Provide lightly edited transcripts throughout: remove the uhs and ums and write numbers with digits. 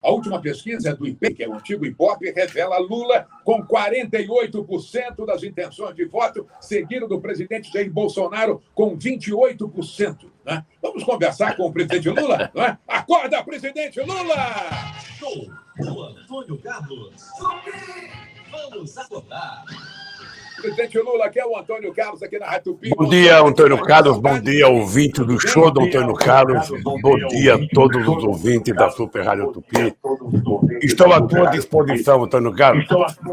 A última pesquisa do IPEC, que é o antigo IBOPE, revela Lula com 48% das intenções de voto, seguido do presidente Jair Bolsonaro com 28%. Né? Vamos conversar com o presidente Lula? Não é? Acorda, presidente Lula! Show do Antônio Carlos. Vamos acordar. Presidente Lula, aqui é o Antônio Carlos, aqui na Rádio Tupi. Bom dia, Antônio Carlos. Bom dia, ouvinte do show do Antônio Carlos. Bom dia a todos os ouvintes da Super Rádio Tupi. Estou à tua disposição, Antônio Carlos.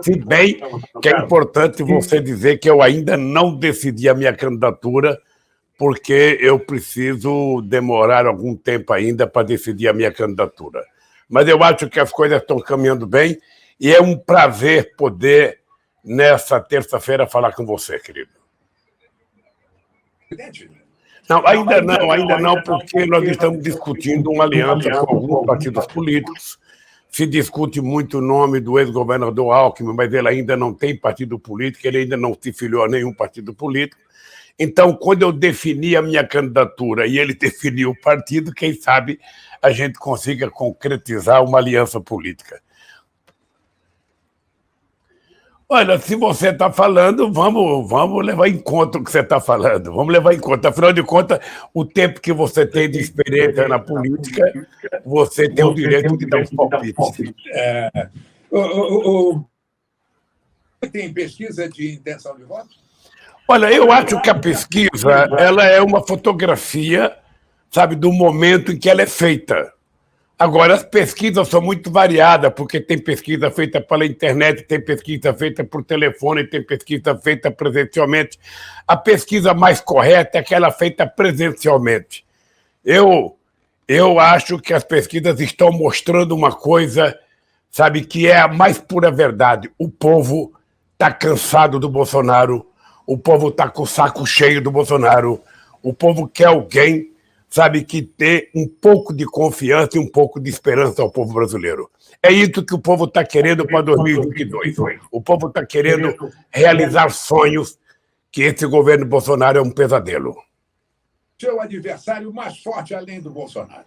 Se bem que é importante você dizer que eu ainda não decidi a minha candidatura, porque eu preciso demorar algum tempo ainda para decidir a minha candidatura. Mas eu acho que as coisas estão caminhando bem e é um prazer poder, nessa terça-feira, falar com você, querido. Não, ainda não, porque nós estamos discutindo uma aliança com alguns partidos políticos. Se discute muito o nome do ex-governador Alckmin, mas ele ainda não tem partido político, ele ainda não se filiou a nenhum partido político. Então, quando eu defini a minha candidatura e ele definiu o partido, quem sabe a gente consiga concretizar uma aliança política. Olha, se você está falando, vamos levar em conta o que você está falando. Vamos levar em conta. Afinal de contas, o tempo que você tem de experiência na política, você tem o direito de dar os palpites. Tem pesquisa de intenção de voto? Olha, eu acho que a pesquisa ela é uma fotografia, sabe, do momento em que ela é feita. Agora, as pesquisas são muito variadas, porque tem pesquisa feita pela internet, tem pesquisa feita por telefone, tem pesquisa feita presencialmente. A pesquisa mais correta é aquela feita presencialmente. Eu acho que as pesquisas estão mostrando uma coisa, sabe, que é a mais pura verdade. O povo está cansado do Bolsonaro, o povo está com o saco cheio do Bolsonaro, o povo quer alguém, sabe, que dê um pouco de confiança e um pouco de esperança ao povo brasileiro. É isso que o povo está querendo para 2022. O povo está querendo realizar sonhos que esse governo Bolsonaro é um pesadelo. Seu adversário mais forte além do Bolsonaro?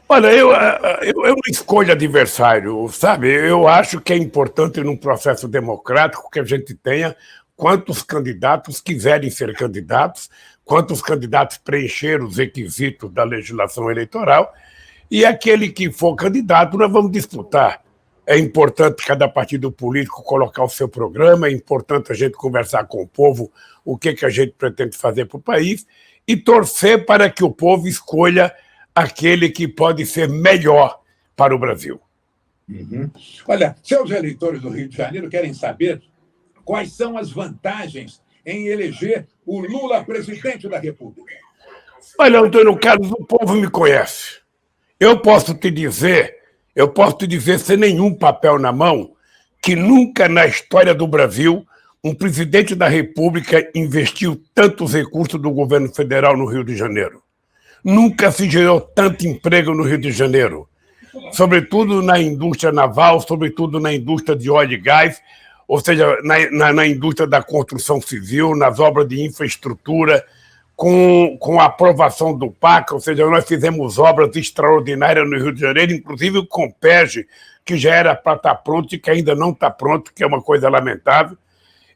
Olha, eu não escolho adversário, sabe? Eu acho que é importante num processo democrático que a gente tenha quantos candidatos quiserem ser candidatos, quantos candidatos preencheram os requisitos da legislação eleitoral, e aquele que for candidato nós vamos disputar. É importante cada partido político colocar o seu programa, é importante a gente conversar com o povo o que a gente pretende fazer para o país e torcer para que o povo escolha aquele que pode ser melhor para o Brasil. Uhum. Olha, seus eleitores do Rio de Janeiro querem saber quais são as vantagens em eleger o Lula presidente da República. Olha, Antônio Carlos, o povo me conhece. Eu posso te dizer sem nenhum papel na mão, que nunca na história do Brasil um presidente da República investiu tantos recursos do governo federal no Rio de Janeiro. Nunca se gerou tanto emprego no Rio de Janeiro, sobretudo na indústria naval, sobretudo na indústria de óleo e gás, ou seja, na indústria da construção civil, nas obras de infraestrutura, com a aprovação do PAC, ou seja, nós fizemos obras extraordinárias no Rio de Janeiro, inclusive o Compege, que já era para estar pronto e que ainda não está pronto, que é uma coisa lamentável.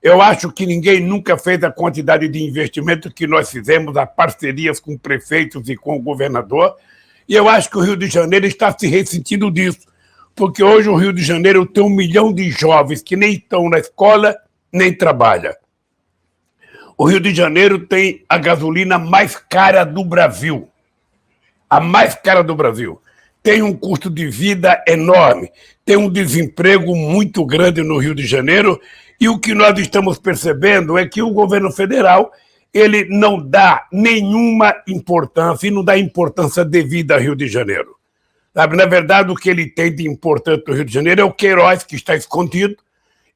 Eu acho que ninguém nunca fez a quantidade de investimento que nós fizemos, as parcerias com prefeitos e com o governador, e eu acho que o Rio de Janeiro está se ressentindo disso, porque hoje o Rio de Janeiro tem 1 milhão de jovens que nem estão na escola, nem trabalham. O Rio de Janeiro tem a gasolina mais cara do Brasil. A mais cara do Brasil. Tem um custo de vida enorme, tem um desemprego muito grande no Rio de Janeiro, e o que nós estamos percebendo é que o governo federal ele não dá nenhuma importância, e não dá importância devida ao Rio de Janeiro. Sabe, na verdade, o que ele tem de importante no Rio de Janeiro é o Queiroz, que está escondido,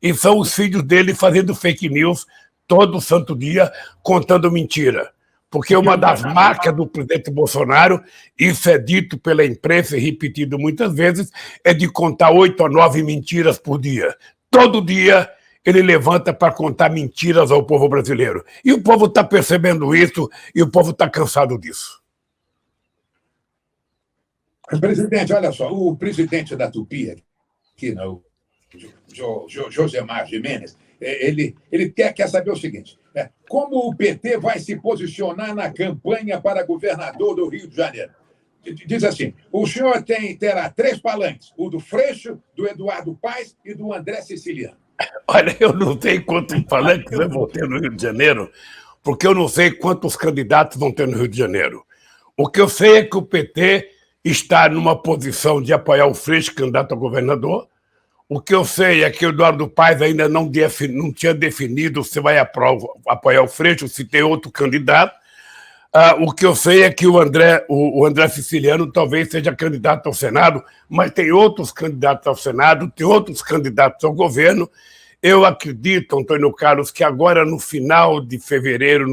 e são os filhos dele fazendo fake news todo santo dia, contando mentira. Porque uma das marcas do presidente Bolsonaro, isso é dito pela imprensa e repetido muitas vezes, é de contar 8 a 9 mentiras por dia. Todo dia ele levanta para contar mentiras ao povo brasileiro. E o povo está percebendo isso e o povo está cansado disso. Presidente, olha só, o presidente da Tupi, aqui, não, Josemar Gimenez, ele quer saber o seguinte: como o PT vai se posicionar na campanha para governador do Rio de Janeiro? Diz assim: o senhor terá 3 palanques, o do Freixo, do Eduardo Paes e do André Siciliano. Olha, eu não sei quantos palanques eu vou ter no Rio de Janeiro, porque eu não sei quantos candidatos vão ter no Rio de Janeiro. O que eu sei é que o PT está numa posição de apoiar o Freixo, candidato a governador. O que eu sei é que o Eduardo Paes ainda não tinha definido se vai apoiar o Freixo, se tem outro candidato. O que eu sei é que o André Siciliano talvez seja candidato ao Senado, mas tem outros candidatos ao Senado, tem outros candidatos ao governo. Eu acredito, Antônio Carlos, que agora, no final de fevereiro,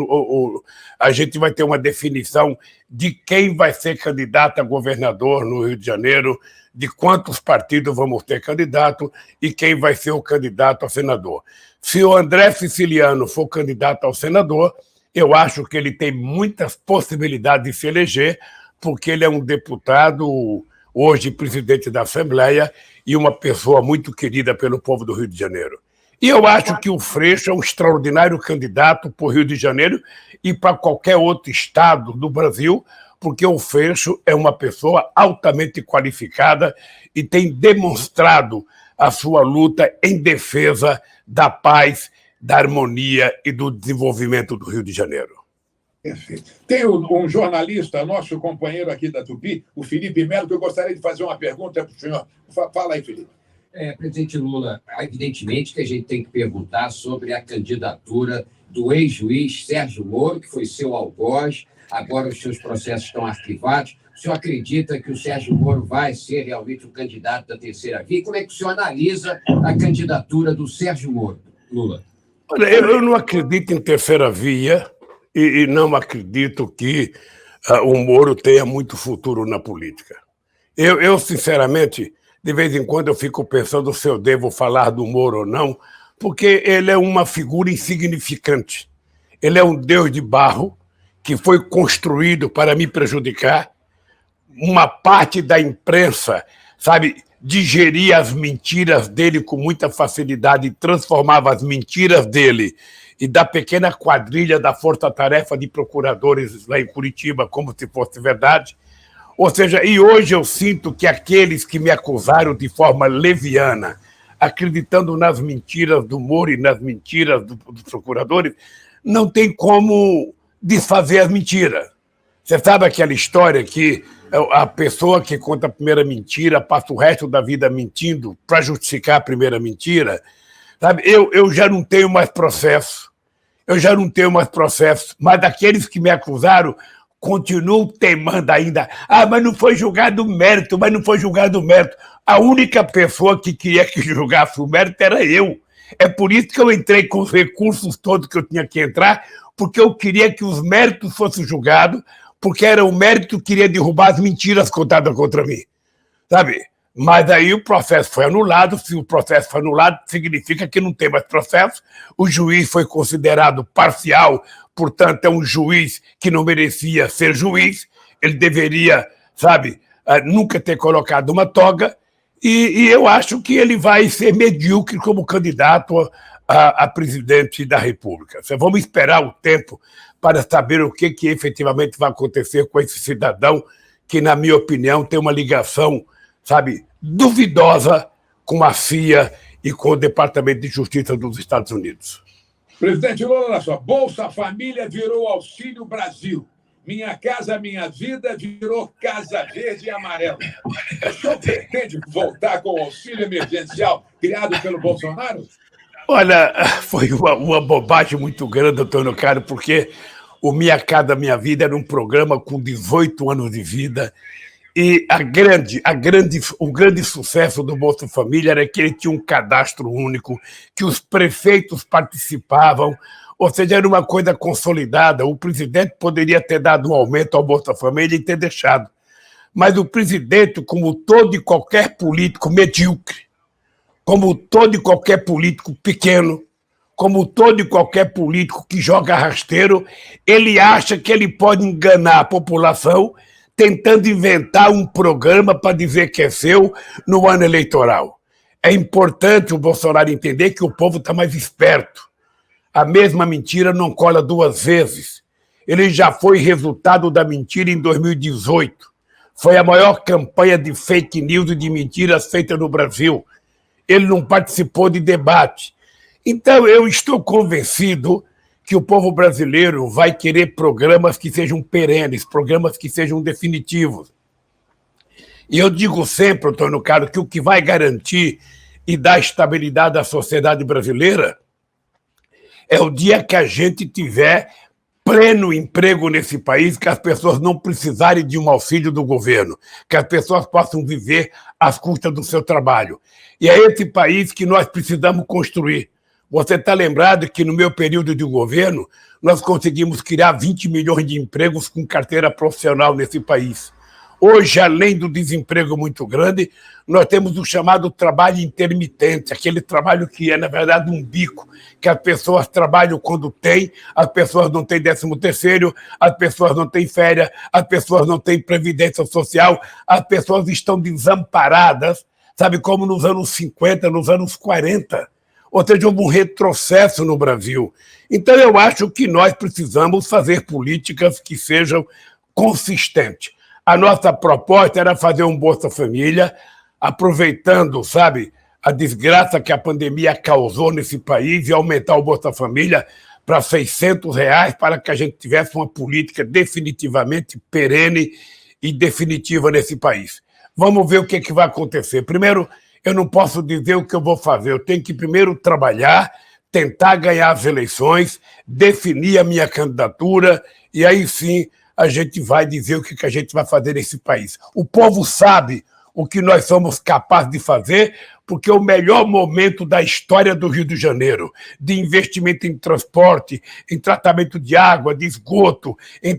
a gente vai ter uma definição de quem vai ser candidato a governador no Rio de Janeiro, de quantos partidos vamos ter candidato e quem vai ser o candidato a senador. Se o André Siciliano for candidato ao senador, eu acho que ele tem muitas possibilidades de se eleger, porque ele é um deputado, hoje presidente da Assembleia, e uma pessoa muito querida pelo povo do Rio de Janeiro. E eu acho que o Freixo é um extraordinário candidato para o Rio de Janeiro e para qualquer outro estado do Brasil, porque o Freixo é uma pessoa altamente qualificada e tem demonstrado a sua luta em defesa da paz, da harmonia e do desenvolvimento do Rio de Janeiro. Perfeito. Tem um jornalista, nosso companheiro aqui da Tupi, o Felipe Melo, que eu gostaria de fazer uma pergunta para o senhor. Fala aí, Felipe. Presidente Lula, evidentemente que a gente tem que perguntar sobre a candidatura do ex-juiz Sérgio Moro, que foi seu algoz, agora os seus processos estão arquivados. O senhor acredita que o Sérgio Moro vai ser realmente um candidato da terceira via? Como é que o senhor analisa a candidatura do Sérgio Moro, Lula? Olha, eu não acredito em terceira via e não acredito que o Moro tenha muito futuro na política. Eu, sinceramente, de vez em quando eu fico pensando se eu devo falar do Moro ou não, porque ele é uma figura insignificante. Ele é um deus de barro que foi construído para me prejudicar. Uma parte da imprensa, sabe, digeria as mentiras dele com muita facilidade e transformava as mentiras dele e da pequena quadrilha da força-tarefa de procuradores lá em Curitiba como se fosse verdade. Ou seja, e hoje eu sinto que aqueles que me acusaram de forma leviana, acreditando nas mentiras do Moro e nas mentiras dos procuradores, não tem como desfazer as mentiras. Você sabe aquela história que a pessoa que conta a primeira mentira passa o resto da vida mentindo para justificar a primeira mentira? Sabe? Eu já não tenho mais processo. Mas daqueles que me acusaram continuam teimando ainda. Mas não foi julgado o mérito, A única pessoa que queria que julgasse o mérito era eu. É por isso que eu entrei com os recursos todos que eu tinha que entrar, porque eu queria que os méritos fossem julgados, porque era o mérito que queria derrubar as mentiras contadas contra mim, sabe? Mas aí o processo foi anulado. Se o processo foi anulado, significa que não tem mais processo. O juiz foi considerado parcial, portanto, é um juiz que não merecia ser juiz. Ele deveria, sabe, nunca ter colocado uma toga. E eu acho que ele vai ser medíocre como candidato a presidente da República. Vamos esperar o tempo para saber o que efetivamente vai acontecer com esse cidadão que, na minha opinião, tem uma ligação, sabe, duvidosa com a CIA e com o Departamento de Justiça dos Estados Unidos. Presidente Lula, olha só, Bolsa Família virou Auxílio Brasil. Minha Casa Minha Vida virou Casa Verde e Amarela. O senhor pretende voltar com o auxílio emergencial criado pelo Bolsonaro? Olha, foi uma bobagem muito grande, Antônio Carlos, porque o Minha Casa Minha Vida era um programa com 18 anos de vida e o grande sucesso do Bolsa Família era que ele tinha um cadastro único, que os prefeitos participavam, ou seja, era uma coisa consolidada. O presidente poderia ter dado um aumento ao Bolsa Família e ter deixado. Mas o presidente, como todo e qualquer político medíocre, como todo e qualquer político pequeno, como todo e qualquer político que joga rasteiro, ele acha que ele pode enganar a população, tentando inventar um programa para dizer que é seu no ano eleitoral. É importante o Bolsonaro entender que o povo está mais esperto. A mesma mentira não cola duas vezes. Ele já foi resultado da mentira em 2018. Foi a maior campanha de fake news e de mentiras feita no Brasil. Ele não participou de debate. Então, eu estou convencido que o povo brasileiro vai querer programas que sejam perenes, programas que sejam definitivos. E eu digo sempre, Antônio Carlos, que o que vai garantir e dar estabilidade à sociedade brasileira é o dia que a gente tiver pleno emprego nesse país, que as pessoas não precisarem de um auxílio do governo, que as pessoas possam viver às custas do seu trabalho. E é esse país que nós precisamos construir. Você está lembrado que no meu período de governo nós conseguimos criar 20 milhões de empregos com carteira profissional nesse país. Hoje, além do desemprego muito grande, nós temos o chamado trabalho intermitente, aquele trabalho que é, na verdade, um bico, que as pessoas trabalham quando tem, as pessoas não têm 13º, as pessoas não têm férias, as pessoas não têm previdência social, as pessoas estão desamparadas, sabe, como nos anos 50, nos anos 40. Ou seja, houve um retrocesso no Brasil. Então, eu acho que nós precisamos fazer políticas que sejam consistentes. A nossa proposta era fazer um Bolsa Família, aproveitando, sabe, a desgraça que a pandemia causou nesse país e aumentar o Bolsa Família para R$600 para que a gente tivesse uma política definitivamente perene e definitiva nesse país. Vamos ver o que vai acontecer. Primeiro, eu não posso dizer o que eu vou fazer. Eu tenho que primeiro trabalhar, tentar ganhar as eleições, definir a minha candidatura e aí sim a gente vai dizer o que a gente vai fazer nesse país. O povo sabe o que nós somos capazes de fazer, porque é o melhor momento da história do Rio de Janeiro, de investimento em transporte, em tratamento de água, de esgoto, em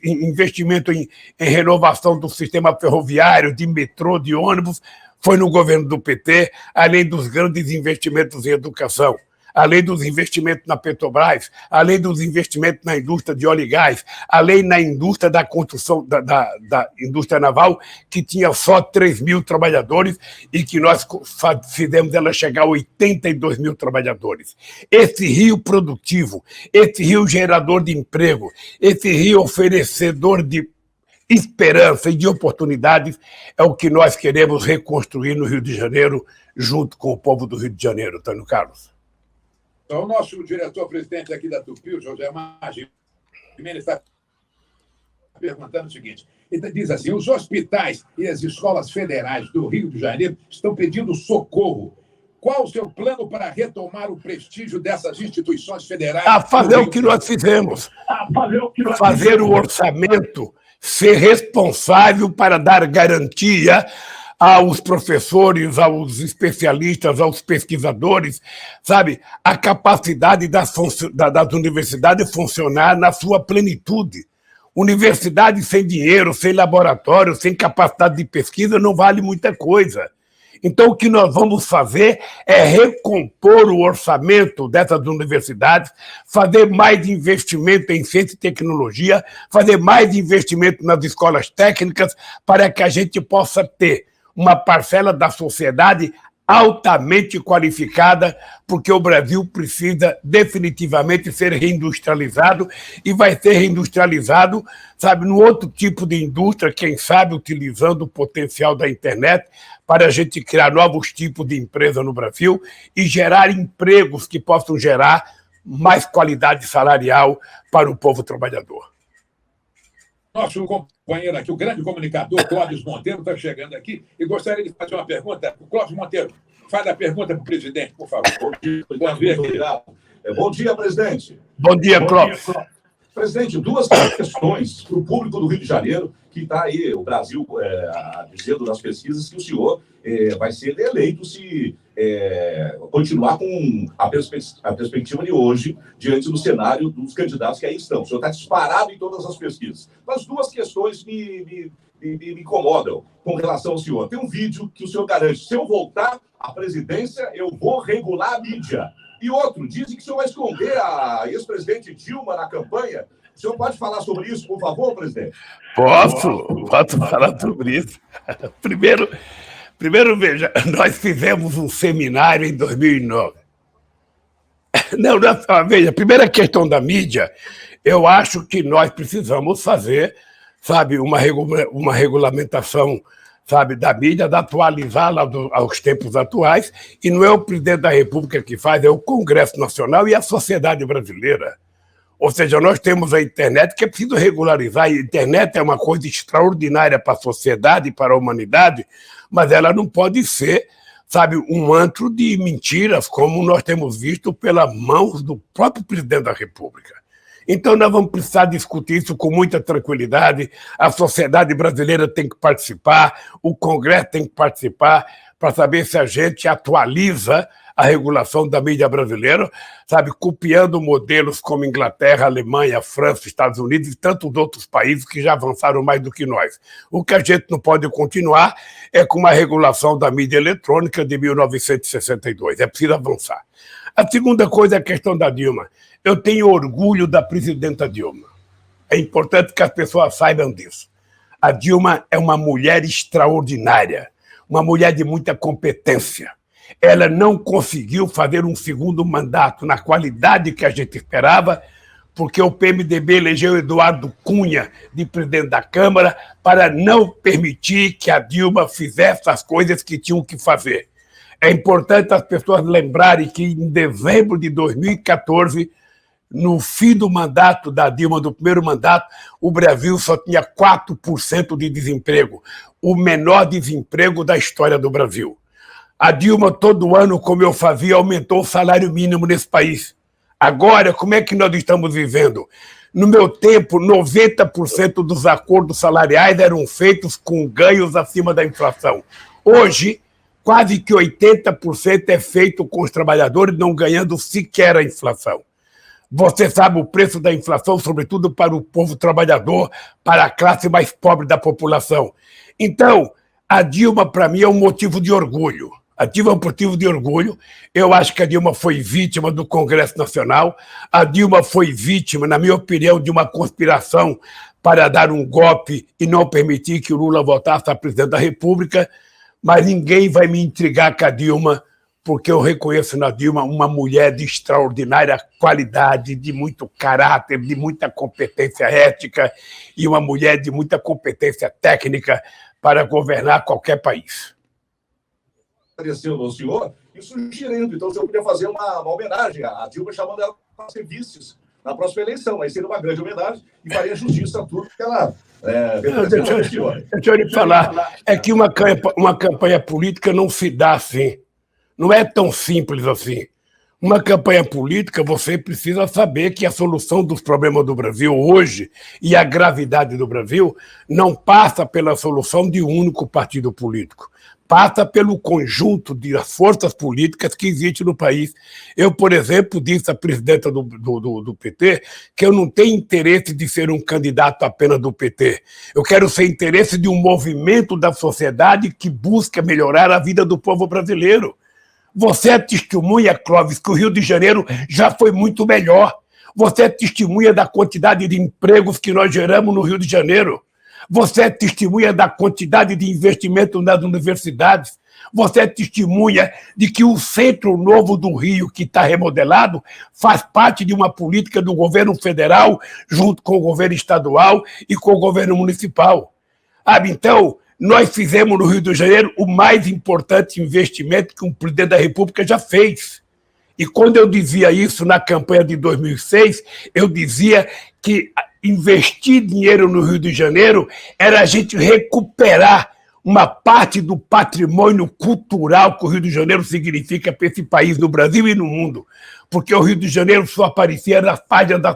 investimento em renovação do sistema ferroviário, de metrô, de ônibus, foi no governo do PT, além dos grandes investimentos em educação, além dos investimentos na Petrobras, além dos investimentos na indústria de óleo e gás, além na indústria da construção, da indústria naval, que tinha só 3 mil trabalhadores e que nós fizemos ela chegar a 82 mil trabalhadores. Esse rio produtivo, esse rio gerador de emprego, esse rio oferecedor de esperança e de oportunidades é o que nós queremos reconstruir no Rio de Janeiro, junto com o povo do Rio de Janeiro, Antônio Carlos. Então, o nosso diretor-presidente aqui da Tupi, o José Maggi, está perguntando o seguinte, ele diz assim, os hospitais e as escolas federais do Rio de Janeiro estão pedindo socorro. Qual o seu plano para retomar o prestígio dessas instituições federais? Fazer o que nós fizemos. Fazer o orçamento, ser responsável para dar garantia aos professores, aos especialistas, aos pesquisadores, sabe, a capacidade das universidades funcionar na sua plenitude. Universidade sem dinheiro, sem laboratório, sem capacidade de pesquisa não vale muita coisa. Então, o que nós vamos fazer é recompor o orçamento dessas universidades, fazer mais investimento em ciência e tecnologia, fazer mais investimento nas escolas técnicas, para que a gente possa ter uma parcela da sociedade altamente qualificada, porque o Brasil precisa definitivamente ser reindustrializado e vai ser reindustrializado, sabe, num outro tipo de indústria, quem sabe utilizando o potencial da internet para a gente criar novos tipos de empresa no Brasil e gerar empregos que possam gerar mais qualidade salarial para o povo trabalhador. Nosso companheiro aqui, o grande comunicador Clóvis Monteiro, está chegando aqui e gostaria de fazer uma pergunta. Clóvis Monteiro, faz a pergunta para o presidente, por favor. Bom dia, presidente. Bom dia, Clóvis. Presidente, duas questões para o público do Rio de Janeiro, que está aí, o Brasil, dizendo nas pesquisas que o senhor vai ser eleito se continuar com a perspectiva de hoje, diante do cenário dos candidatos que aí estão. O senhor está disparado em todas as pesquisas. Mas duas questões me incomodam com relação ao senhor. Tem um vídeo que o senhor garante, se eu voltar à presidência, eu vou regular a mídia. E outro, dizem que o senhor vai esconder a ex-presidente Dilma na campanha, O senhor pode falar sobre isso, por favor, presidente? Posso falar sobre isso. Primeiro, veja, nós fizemos um seminário em 2009. Não, veja, a primeira questão da mídia, eu acho que nós precisamos fazer, sabe, uma regulamentação, sabe, da mídia, de atualizá-la aos tempos atuais, e não é o presidente da República que faz, é o Congresso Nacional e a sociedade brasileira. Ou seja, nós temos a internet que é preciso regularizar. A internet é uma coisa extraordinária para a sociedade e para a humanidade, mas ela não pode ser, sabe, um antro de mentiras, como nós temos visto pelas mãos do próprio presidente da República. Então, nós vamos precisar discutir isso com muita tranquilidade. A sociedade brasileira tem que participar, o Congresso tem que participar para saber se a gente atualiza a regulação da mídia brasileira, sabe, copiando modelos como Inglaterra, Alemanha, França, Estados Unidos e tantos outros países que já avançaram mais do que nós. O que a gente não pode continuar é com uma regulação da mídia eletrônica de 1962. É preciso avançar. A segunda coisa é a questão da Dilma. Eu tenho orgulho da presidenta Dilma. É importante que as pessoas saibam disso. A Dilma é uma mulher extraordinária, uma mulher de muita competência. Ela não conseguiu fazer um segundo mandato na qualidade que a gente esperava, porque o PMDB elegeu Eduardo Cunha de presidente da Câmara para não permitir que a Dilma fizesse as coisas que tinham que fazer. É importante as pessoas lembrarem que em dezembro de 2014, no fim do mandato da Dilma, do primeiro mandato, o Brasil só tinha 4% de desemprego, o menor desemprego da história do Brasil. A Dilma, todo ano, como eu fazia, aumentou o salário mínimo nesse país. Agora, como é que nós estamos vivendo? No meu tempo, 90% dos acordos salariais eram feitos com ganhos acima da inflação. Hoje, quase que 80% é feito com os trabalhadores não ganhando sequer a inflação. Você sabe o preço da inflação, sobretudo para o povo trabalhador, para a classe mais pobre da população. Então, a Dilma, para mim, é um motivo de orgulho. A Dilma é um motivo de orgulho. Eu acho que a Dilma foi vítima do Congresso Nacional. A Dilma foi vítima, na minha opinião, de uma conspiração para dar um golpe e não permitir que o Lula voltasse a presidente da República. Mas ninguém vai me intrigar com a Dilma, porque eu reconheço na Dilma uma mulher de extraordinária qualidade, de muito caráter, de muita competência ética e uma mulher de muita competência técnica para governar qualquer país. Agradecendo ao senhor e sugerindo, então, o senhor podia fazer uma homenagem à Dilma, chamando ela para ser vice na próxima eleição. Aí seria uma grande homenagem e faria justiça a tudo que ela representa o senhor. Deixa eu lhe falar, é que uma campanha política não se dá assim. Não é tão simples assim. Uma campanha política, você precisa saber que a solução dos problemas do Brasil hoje e a gravidade do Brasil não passa pela solução de um único partido político. Passa pelo conjunto de forças políticas que existem no país. Eu, por exemplo, disse à presidenta do PT que eu não tenho interesse de ser um candidato apenas do PT. Eu quero ser interesse de um movimento da sociedade que busca melhorar a vida do povo brasileiro. Você é testemunha, Clóvis, que o Rio de Janeiro já foi muito melhor. Você é testemunha da quantidade de empregos que nós geramos no Rio de Janeiro. Você é testemunha da quantidade de investimento nas universidades. Você é testemunha de que o Centro Novo do Rio, que está remodelado, faz parte de uma política do governo federal, junto com o governo estadual e com o governo municipal. Então, nós fizemos no Rio de Janeiro o mais importante investimento que um presidente da República já fez. E quando eu dizia isso na campanha de 2006, eu dizia que investir dinheiro no Rio de Janeiro era a gente recuperar uma parte do patrimônio cultural que o Rio de Janeiro significa para esse país, no Brasil e no mundo. Porque o Rio de Janeiro só aparecia nas páginas das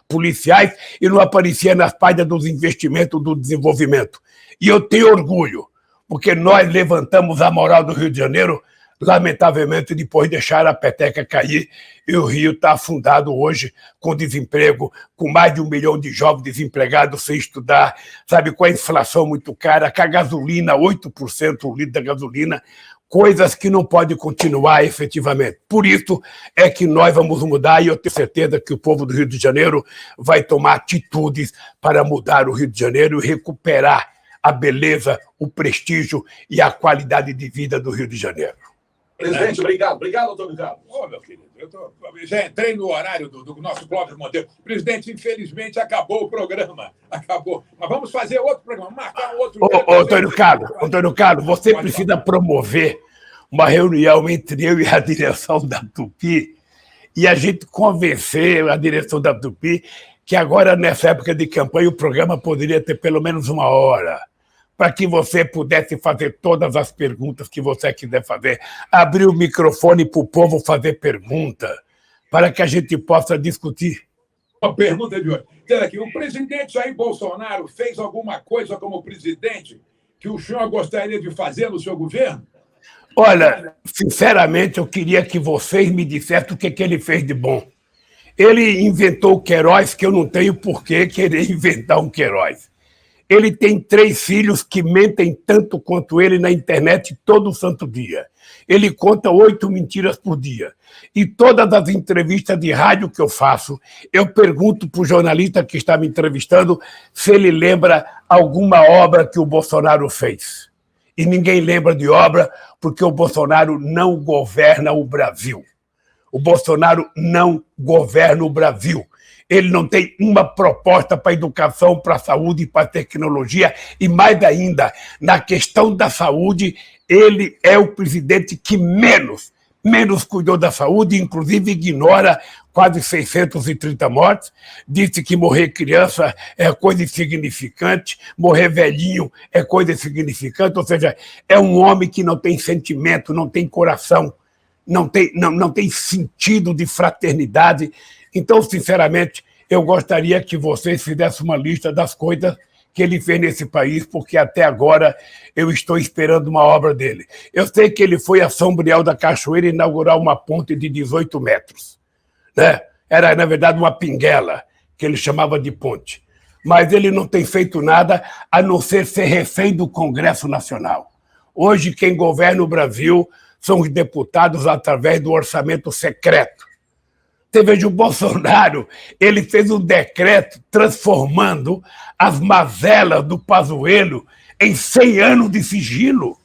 policiais e não aparecia nas páginas dos investimentos do desenvolvimento. E eu tenho orgulho, porque nós levantamos a moral do Rio de Janeiro lamentavelmente, depois deixaram a peteca cair e o Rio está afundado hoje com desemprego, com mais de 1 milhão de jovens desempregados sem estudar, sabe, com a inflação muito cara, com a gasolina, 8% o litro da gasolina, coisas que não podem continuar efetivamente. Por isso é que nós vamos mudar e eu tenho certeza que o povo do Rio de Janeiro vai tomar atitudes para mudar o Rio de Janeiro e recuperar a beleza, o prestígio e a qualidade de vida do Rio de Janeiro. Presidente, obrigado. Obrigado, Antônio Carlos. Ô, meu querido, já entrei no horário do nosso Clóvis Monteiro. Presidente, infelizmente, acabou o programa. Acabou. Mas vamos fazer outro programa, marcar um outro... Antônio Carlos, você precisa promover uma reunião entre eu e a direção da Tupi e a gente convencer a direção da Tupi que agora, nessa época de campanha, o programa poderia ter pelo menos 1 hora, para que você pudesse fazer todas as perguntas que você quiser fazer, abrir o microfone para o povo fazer pergunta, para que a gente possa discutir. Uma pergunta de hoje. Aqui, o presidente Jair Bolsonaro fez alguma coisa como presidente que o senhor gostaria de fazer no seu governo? Olha, sinceramente, eu queria que vocês me dissessem o que ele fez de bom. Ele inventou o Queiroz, que eu não tenho por que querer inventar um Queiroz. Ele tem 3 filhos que mentem tanto quanto ele na internet todo santo dia. Ele conta 8 mentiras por dia. E todas as entrevistas de rádio que eu faço, eu pergunto para o jornalista que está me entrevistando se ele lembra alguma obra que o Bolsonaro fez. E ninguém lembra de obra porque o Bolsonaro não governa o Brasil. O Bolsonaro não governa o Brasil. Ele não tem uma proposta para a educação, para a saúde, para a tecnologia e, mais ainda, na questão da saúde, ele é o presidente que menos cuidou da saúde, inclusive ignora quase 630 mortes, disse que morrer criança é coisa insignificante, morrer velhinho é coisa insignificante, ou seja, é um homem que não tem sentimento, não tem coração, não tem sentido de fraternidade. Então, sinceramente, eu gostaria que vocês fizessem uma lista das coisas que ele fez nesse país, porque até agora eu estou esperando uma obra dele. Eu sei que ele foi a São Briel da Cachoeira inaugurar uma ponte de 18 metros. Né? Era, na verdade, uma pinguela, que ele chamava de ponte. Mas ele não tem feito nada a não ser refém do Congresso Nacional. Hoje, quem governa o Brasil são os deputados através do orçamento secreto. Você veja, o Bolsonaro, ele fez um decreto transformando as mazelas do Pazuello em 100 anos de sigilo.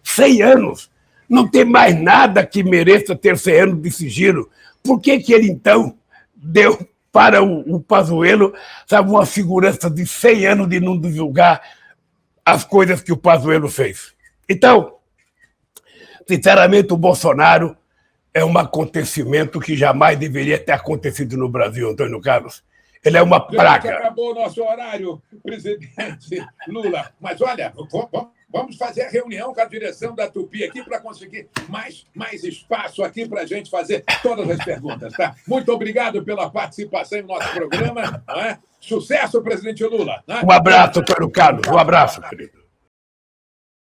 100 anos. Não tem mais nada que mereça ter 100 anos de sigilo. Por que ele, então, deu para o Pazuello, sabe, uma segurança de 100 anos de não divulgar as coisas que o Pazuello fez? Então, sinceramente, o Bolsonaro é um acontecimento que jamais deveria ter acontecido no Brasil, Antônio Carlos. Ele é uma praga. Acabou o nosso horário, presidente Lula. Mas, olha, vamos fazer a reunião com a direção da Tupi aqui para conseguir mais espaço aqui para a gente fazer todas as perguntas, tá? Muito obrigado pela participação no nosso programa. Não é? Sucesso, presidente Lula. Não é? Um abraço, Antônio Carlos. Um abraço, querido.